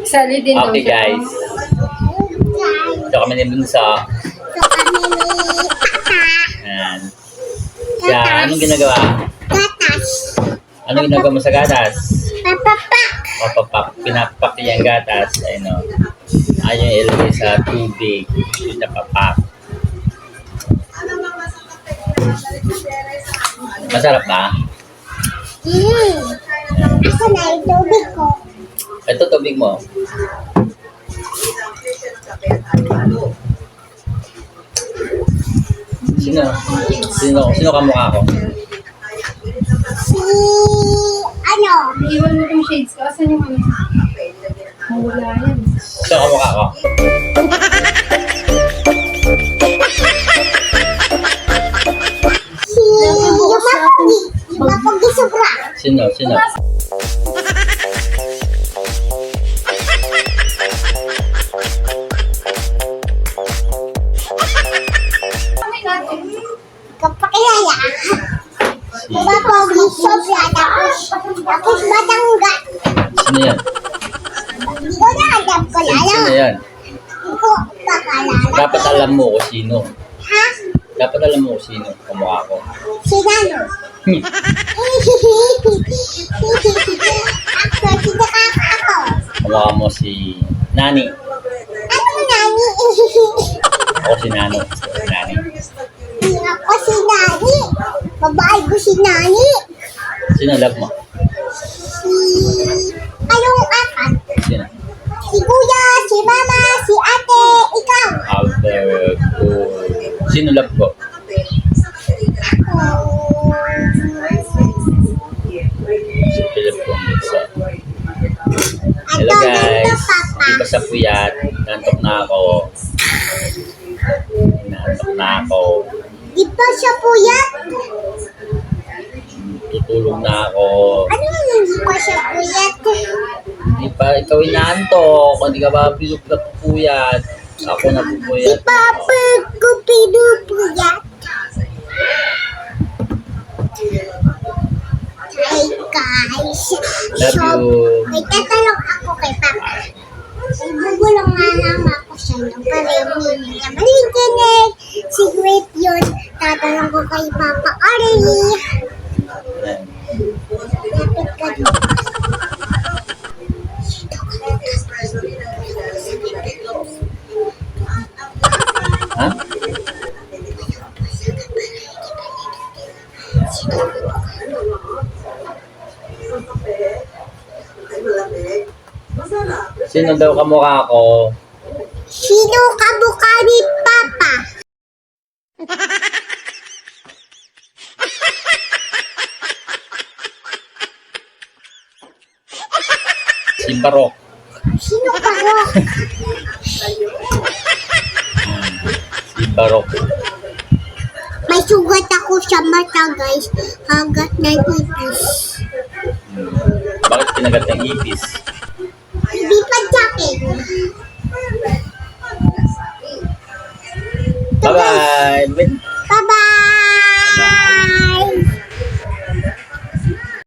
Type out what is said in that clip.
Sali din daw Okay siya. guys. Ito kami ni Bunso. Ayan. Siya, anong ginagawa? Gatas. Anong ginagawa mo sa gatas? Papapak. Papapak. Pinapak niya ang gatas. Ayun o. Ayaw yung ilagay sa tubig. Pinapapak. Masarap ba? Asa na yung tubig ko? Ito tubig mo. Sino kamukha ko? Si... ano? Iwan mo yung shades ko. Asan yung ano? Mawala yan. Sino kamukha ko? Si... Yumapogi. Yumapogi sobra. Sino? Kami natin. Kapakilala. Yumapogi sobra. Tapos Batangga. Sino yan? Hindi ko na alam ko lalo. Sino yan? Hindi ko pakalala. Dapat alam mo kung sino. Ha? Dapat alam mo kung sino kamukha ko. Si Nano. Ako, si nakaka ako. Kamukha mo si Nani. Ano nani? Ako si Nano. Si Nani. Hindi ako si Nani. Babae ko si Nani. Sino love mo? Si... anong apat? Sino? Si Kuya, si Mama, si Ate, ikaw. Albert. Sino love ko? Si Philip Combinsa. Hello guys. Hindi pa sa puyat. Nantok na ako. Nantok na ako. Di pa siya puyat? Tutulong na ako. Ano yung hindi pa siya puyat? Hindi pa ikaw inaantok. Hindi ka ba pinupuyat? Ako na Si pupuyat. Papa ko pinupuyat. Hi guys. Love you. May tatanong ako kay Papa. Ibubulong nga lang ako sa inyo para yung niya maliginig. Secret yun. Tatanong ko kay Papa Arlie. Lapit ka dito. Ha? Sino daw kamukha ko? Sino kamukha ni Papa? Si Barok. Sino Barok? Si Barok. May sugat ako sa mata guys. Hagat ng ipis. Bakit kinagat ng ipis? Hindi pa jacket.